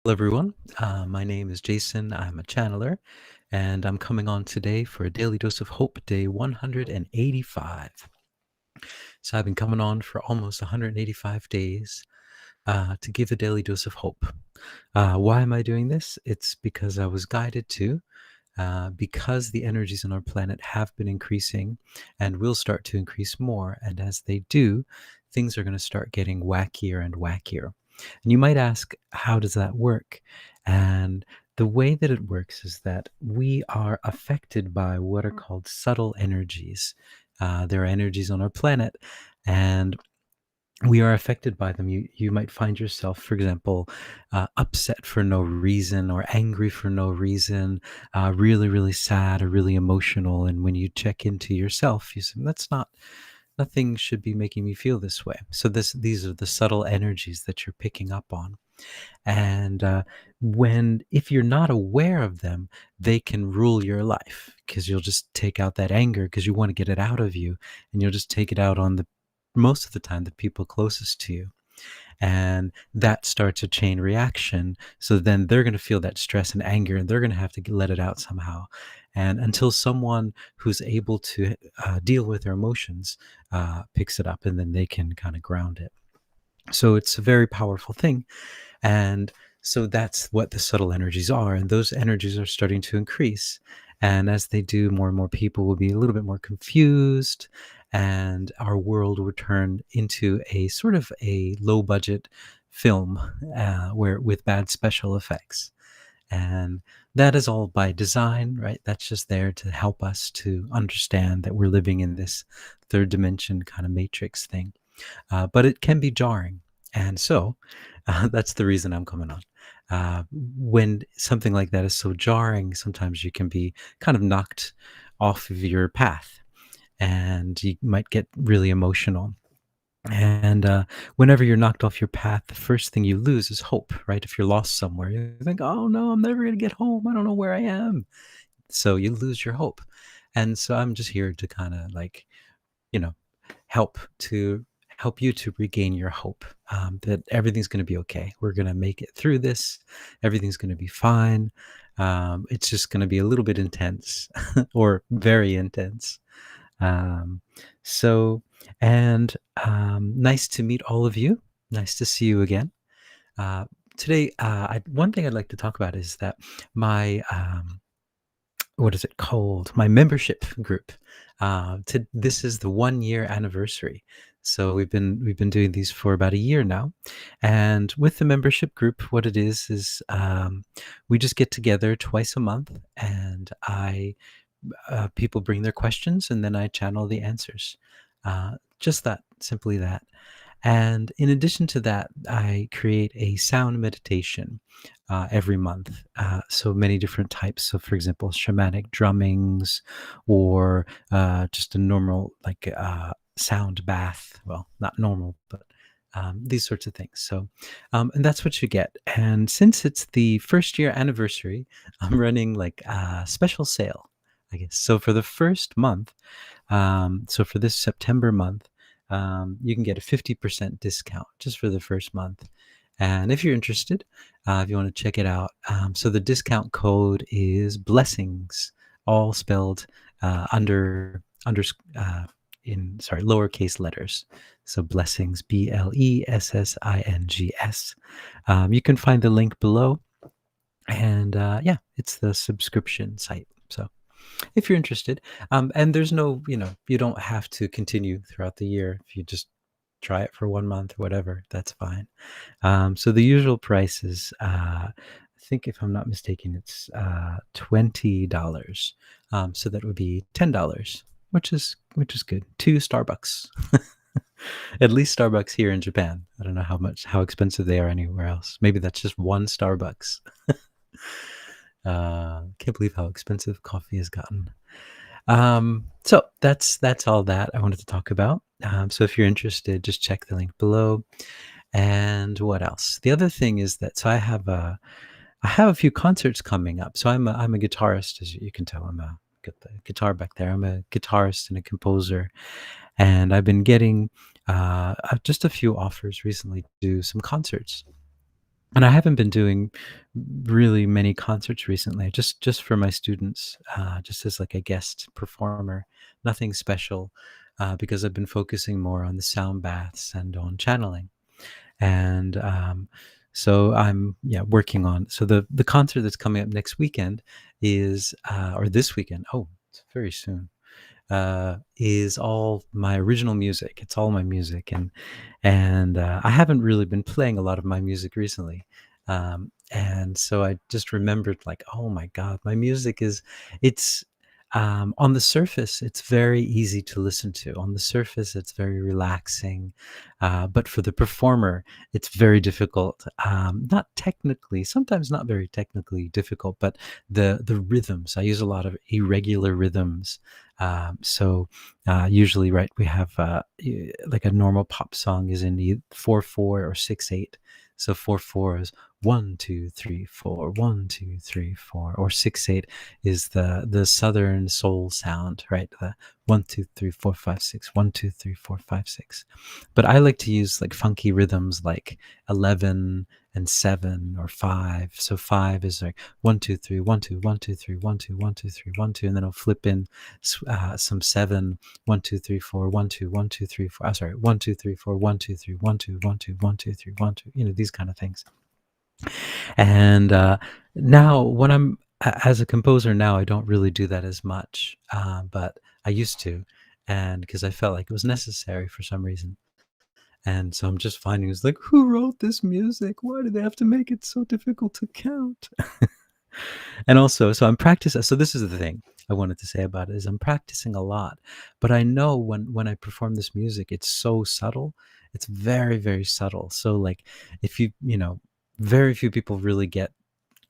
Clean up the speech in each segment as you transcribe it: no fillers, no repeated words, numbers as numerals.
Hello, everyone. My name is Jason. I'm a channeler, and I'm coming on today for a Daily Dose of Hope, day 185. So I've been coming on for almost 185 days to give a daily dose of hope. Why am I doing this? It's because I was guided to, because the energies on our planet have been increasing and will start to increase more. And as they do, things are going to start getting wackier and wackier. And you might ask, how does that work? And the way that it works is that we are affected by what are called subtle energies. There are energies on our planet, and we are affected by them. You might find yourself, for example, upset for no reason or angry for no reason, really, really sad or really emotional. And when you check into yourself, you say, nothing should be making me feel this way. So these are the subtle energies that you're picking up on. And if you're not aware of them, they can rule your life, because you'll just take out that anger because you want to get it out of you, and you'll just take it out on the most of the time the people closest to you. And that starts a chain reaction. So then they're going to feel that stress and anger, and they're going to have to let it out somehow. And until someone who's able to deal with their emotions picks it up, and then they can kind of ground it. So it's a very powerful thing. And so that's what the subtle energies are. And those energies are starting to increase. And as they do, more and more people will be a little bit more confused, and our world will turn into a sort of a low budget film where with bad special effects. And that is all by design, right? That's just there to help us to understand that we're living in this third dimension kind of matrix thing. But it can be jarring. And so that's the reason I'm coming on. When something like that is so jarring, sometimes you can be kind of knocked off of your path, and you might get really emotional. And whenever you're knocked off your path, the first thing you lose is hope, right? If you're lost somewhere, you think, oh no, I'm never going to get home. I don't know where I am. So you lose your hope. And so I'm just here to kind of like, you know, help you to regain your hope, that everything's going to be okay. We're going to make it through this. Everything's going to be fine. It's just going to be a little bit intense or very intense. Um, so, and nice to meet all of you. Nice to see you again. Uh, Today, one thing I'd like to talk about is that my what is it called? My membership group. This is the 1 year anniversary. So we've been doing these for about a year now, and with the membership group, what it is we just get together twice a month, and people bring their questions, and then I channel the answers. Just that, simply that. And in addition to that, I create a sound meditation every month. So many different types. So, for example, shamanic drummings, or just a normal, like sound bath. Well, not normal, but these sorts of things. So, and that's what you get. And since it's the 1st year anniversary, I'm running like a special sale, I guess. So for the first month, so for this September month, you can get a 50% discount just for the first month. And if you're interested, if you want to check it out, so the discount code is blessings, all spelled lowercase letters. So blessings, BLESSINGS. You can find the link below, and yeah, it's the subscription site. So if you're interested, and there's no, you don't have to continue throughout the year. If you just try it for 1 month or whatever, that's fine. So the usual price is, I think if I'm not mistaken, it's $20. So that would be $10, which is good. 2 Starbucks. At least Starbucks here in Japan. I don't know how expensive they are anywhere else. Maybe that's just 1 Starbucks. Can't believe how expensive coffee has gotten. So that's all that I wanted to talk about. So if you're interested, just check the link below. And what else? The other thing is that, so I have a few concerts coming up. So I'm a guitarist, as you can tell. Got the guitar back there. I'm a guitarist and a composer, and I've been getting just a few offers recently to do some concerts. And I haven't been doing really many concerts recently, just for my students, just as like a guest performer, nothing special, because I've been focusing more on the sound baths and on channeling. And so I'm working on so the concert that's coming up next weekend is or this weekend. Oh, it's very soon. Is all my original music. It's all my music, and I haven't really been playing a lot of my music recently. And so I just remembered, like, oh my God, my music it's on the surface, it's very easy to listen to. On the surface, it's very relaxing, but for the performer, it's very difficult. Not technically, sometimes not very technically difficult, but the rhythms. I use a lot of irregular rhythms. Usually, right, we have like a normal pop song is in 4/4 or 6/8. So 4/4 is 1 2 3 4, 1 2 3 4, or 6/8 is the southern soul sound, right? The 1 2 3 4 5 6, 1 2 3 4 5 6. But I like to use like funky rhythms like 11 and 7 or 5. So 5 is like 1 2 3 1 2 1 2 3 1 2 1 2 3 1 2, and then I'll flip in some 7, 1 2 3 4 1 2 1 2 3 4. I'm sorry, 1 2 3 4 1 2 3 1 2 1 2 1 2 3 1 2. These kind of things. And now, when as a composer now, I don't really do that as much, but I used to, and because I felt like it was necessary for some reason. And so I'm just finding it's like, who wrote this music? Why do they have to make it so difficult to count? And also, so I'm practicing. So this is the thing I wanted to say about it is I'm practicing a lot, but I know when I perform this music, it's so subtle. It's very, very subtle. So like, if very few people really get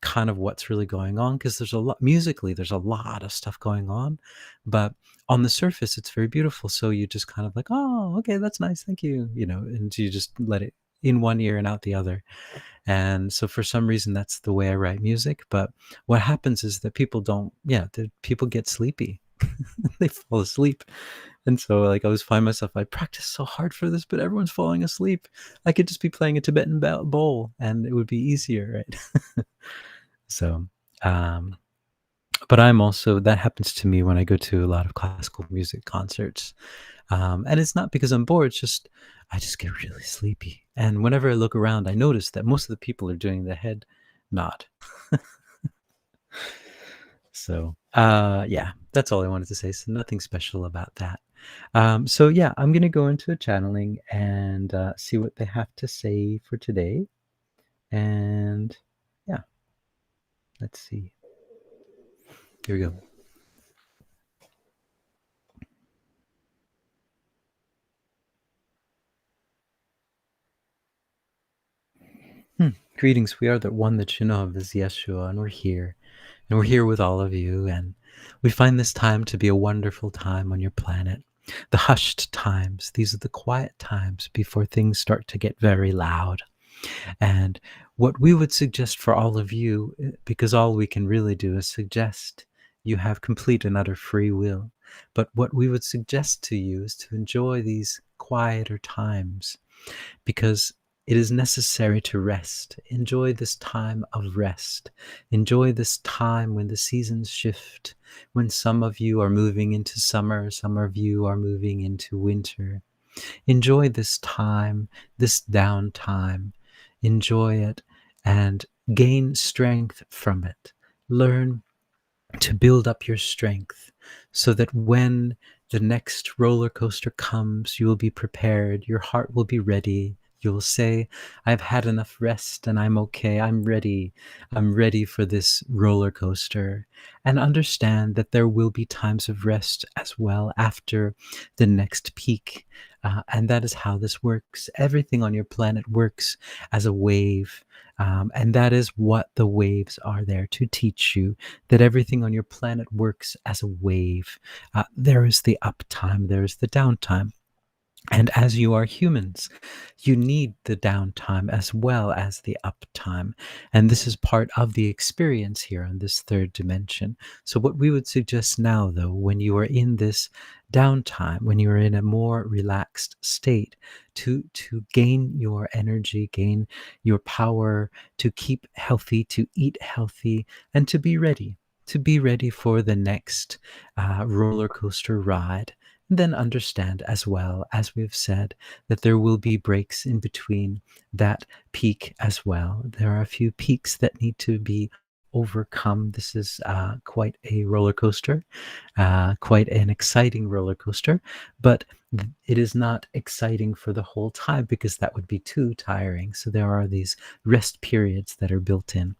kind of what's really going on, because there's a lot musically, there's a lot of stuff going on, but on the surface, it's very beautiful. So you just kind of like, oh, okay, that's nice, thank you, and you just let it in one ear and out the other. And so for some reason, that's the way I write music. But what happens is that people don't, people get sleepy. They fall asleep. And so like I always find myself, I practice so hard for this, but everyone's falling asleep. I could just be playing a Tibetan bowl and it would be easier, right? So, um, but I'm also, that happens to me when I go to a lot of classical music concerts. And it's not because I'm bored, it's just, I just get really sleepy. And whenever I look around, I notice that most of the people are doing the head nod. So, yeah, that's all I wanted to say. So nothing special about that. So yeah, I'm going to go into a channeling and see what they have to say for today. And yeah, let's see. Here we go. Greetings. We are the one that you know of as Yeshua, and we're here. And we're here with all of you. And we find this time to be a wonderful time on your planet. The hushed times, these are the quiet times before things start to get very loud. And what we would suggest for all of you, because all we can really do is suggest, you have complete and utter free will. But what we would suggest to you is to enjoy these quieter times, because it is necessary to rest. Enjoy this time of rest. Enjoy this time when the seasons shift, when some of you are moving into summer, some of you are moving into winter. Enjoy this time, this downtime. Enjoy it and gain strength from it. Learn to build up your strength so that when the next roller coaster comes, you will be prepared. Your heart will be ready. You will say, I've had enough rest and I'm okay. I'm ready. I'm ready for this roller coaster. And understand that there will be times of rest as well after the next peak. And that is how this works. Everything on your planet works as a wave. And that is what the waves are there to teach you, that everything on your planet works as a wave. There is the uptime, there is the downtime. And as you are humans, you need the downtime as well as the uptime. And this is part of the experience here on this third dimension. So what we would suggest now, though, when you are in this downtime, when you're in a more relaxed state, to gain your energy, gain your power, to keep healthy, to eat healthy, and to be ready for the next roller coaster ride. And then understand as well, as we've said, that there will be breaks in between that peak as well. There are a few peaks that need to be overcome. This is quite a roller coaster, quite an exciting roller coaster, but it is not exciting for the whole time because that would be too tiring. So there are these rest periods that are built in.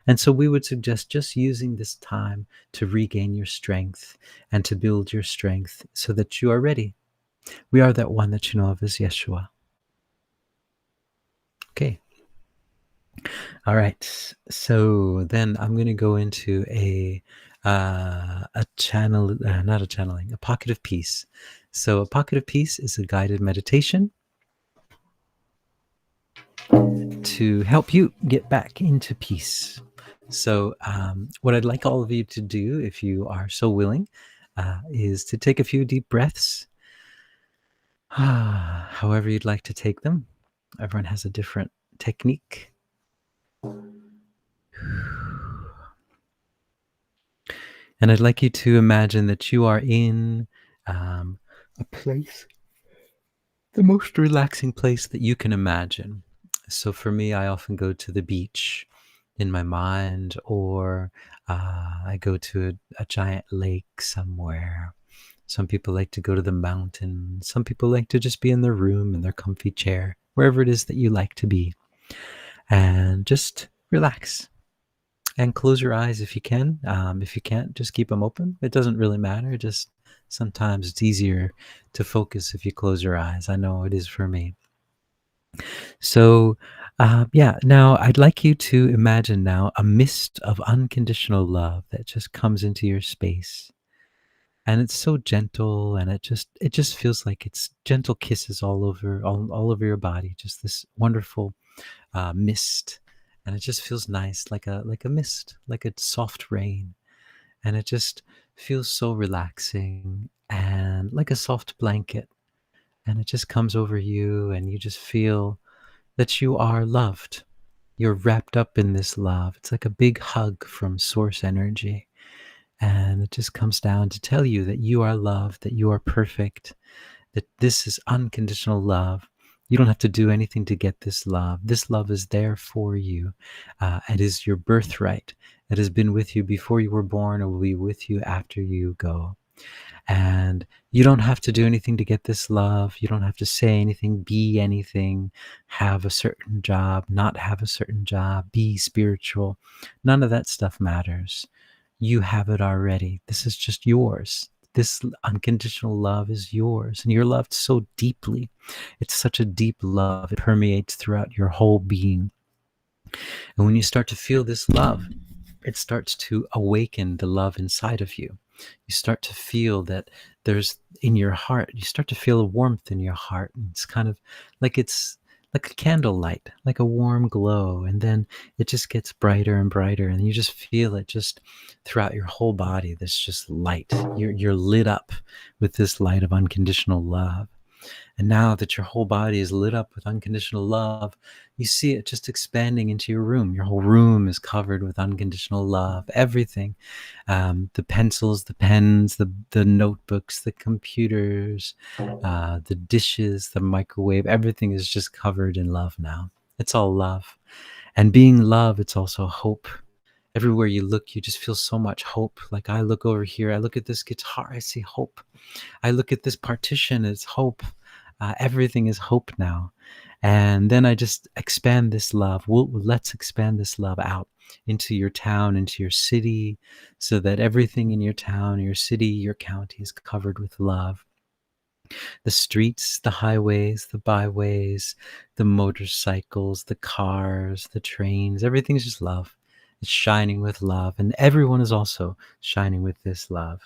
And so we would suggest just using this time to regain your strength and to build your strength so that you are ready. We are that one that you know of as Yeshua. Okay. All right. So then I'm going to go into a channel, not a channeling, a pocket of peace. So a pocket of peace is a guided meditation to help you get back into peace. So what I'd like all of you to do, if you are so willing, is to take a few deep breaths, however you'd like to take them. Everyone has a different technique. And I'd like you to imagine that you are in a place, the most relaxing place that you can imagine. So for me, I often go to the beach in my mind, or I go to a giant lake somewhere. Some people like to go to the mountain. Some people like to just be in their room in their comfy chair, wherever it is that you like to be. And just relax. And close your eyes if you can. If you can't, just keep them open. It doesn't really matter. Just sometimes it's easier to focus if you close your eyes. I know it is for me. So, yeah, now I'd like you to imagine now a mist of unconditional love that just comes into your space. And it's so gentle, and it just feels like it's gentle kisses all over your body. Just this wonderful mist, and it just feels nice, like a mist, like a soft rain, and it just feels so relaxing and like a soft blanket, and it just comes over you, and you just feel that you are loved. You're wrapped up in this love. It's like a big hug from source energy, and it just comes down to tell you that you are loved, that you are perfect, that this is unconditional love. You don't have to do anything to get this love. This love is there for you. It is your birthright. It has been with you before you were born. It will be with you after you go. And you don't have to do anything to get this love. You don't have to say anything, be anything, have a certain job, not have a certain job, be spiritual. None of that stuff matters. You have it already. This is just yours. This unconditional love is yours, and you're loved so deeply. It's such a deep love. It permeates throughout your whole being. And when you start to feel this love, it starts to awaken the love inside of you. You start to feel that there's in your heart, you start to feel a warmth in your heart. And it's like a candlelight, like a warm glow. And then it just gets brighter and brighter. And you just feel it just throughout your whole body. This just light. You're lit up with this light of unconditional love. And now that your whole body is lit up with unconditional love, you see it just expanding into your room. Your whole room is covered with unconditional love. Everything, the pencils, the pens, the notebooks, the computers, the dishes, the microwave, everything is just covered in love now. It's all love. And being love, it's also hope. Everywhere you look, you just feel so much hope. Like I look over here, I look at this guitar, I see hope. I look at this partition, it's hope. Everything is hope now. And then I just expand this love. Let's expand this love out into your town, into your city, so that everything in your town, your city, your county is covered with love. The streets, the highways, the byways, the motorcycles, the cars, the trains, everything's just love. It's shining with love. And everyone is also shining with this love.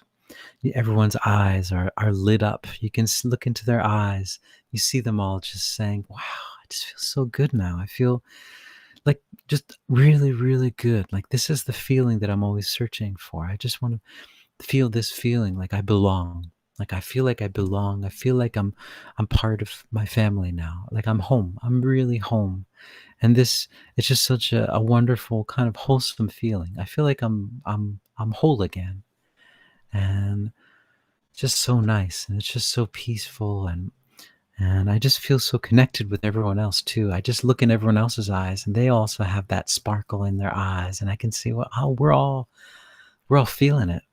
Everyone's eyes are lit up. You can look into their eyes. You see them all just saying, wow, I just feel so good now. I feel like just really, really good. Like this is the feeling that I'm always searching for. I just want to feel this feeling like I belong. Like I feel like I belong. I feel like I'm part of my family now. Like I'm home. I'm really home. And this it's just such a wonderful kind of wholesome feeling. I feel like I'm whole again. And just so nice. And it's just so peaceful, and I just feel so connected with everyone else too. I just look in everyone else's eyes and they also have that sparkle in their eyes, and I can see, well, oh, we're all feeling it.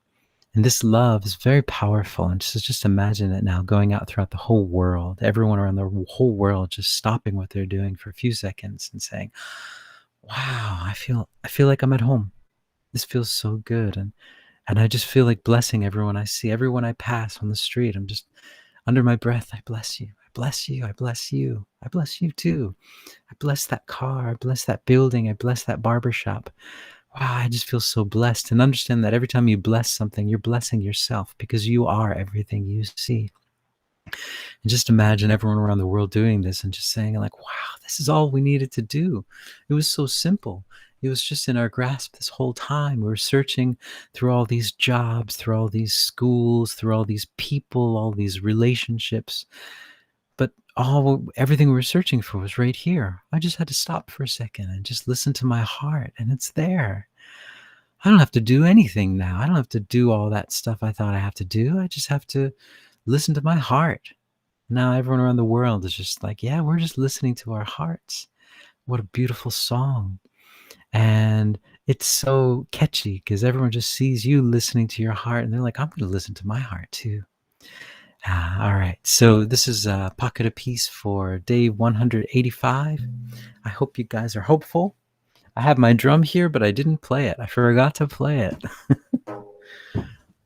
And this love is very powerful. And just imagine it now going out throughout the whole world, everyone around the whole world just stopping what they're doing for a few seconds and saying, wow, I feel like I'm at home. This feels so good. And I just feel like blessing everyone I see, everyone I pass on the street. I'm just under my breath, I bless you. I bless you. I bless you. I bless you too. I bless that car. I bless that building. I bless that barber shop. Wow, I just feel so blessed. And understand that every time you bless something, you're blessing yourself, because you are everything you see. And just imagine everyone around the world doing this and just saying, like, wow, this is all we needed to do. It was so simple. It was just in our grasp this whole time. We were searching through all these jobs, through all these schools, through all these people, all these relationships. But everything we were searching for was right here. I just had to stop for a second and just listen to my heart, and it's there. I don't have to do anything now. I don't have to do all that stuff I thought I have to do. I just have to listen to my heart. Now everyone around the world is just like, yeah, we're just listening to our hearts. What a beautiful song. And it's so catchy because everyone just sees you listening to your heart and they're like, I'm going to listen to my heart too. All right. So this is Pocket of Peace for day 185. I hope you guys are hopeful. I have my drum here, but I didn't play it. I forgot to play it.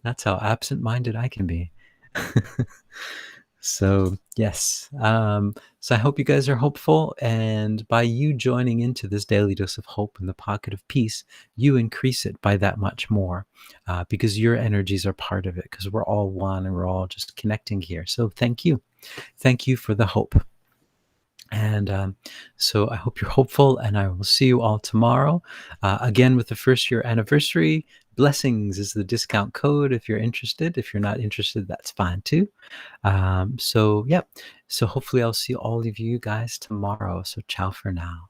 That's how absent-minded I can be. So yes. So I hope you guys are hopeful, and by you joining into this daily dose of hope in the Pocket of Peace, you increase it by that much more, because your energies are part of it, because we're all one and we're all just connecting here. So thank you for the hope. And so I hope you're hopeful, and I will see you all tomorrow. Again, with the first year anniversary, blessings is the discount code if you're interested. If you're not interested, that's fine too. So hopefully I'll see all of you guys tomorrow. So ciao for now.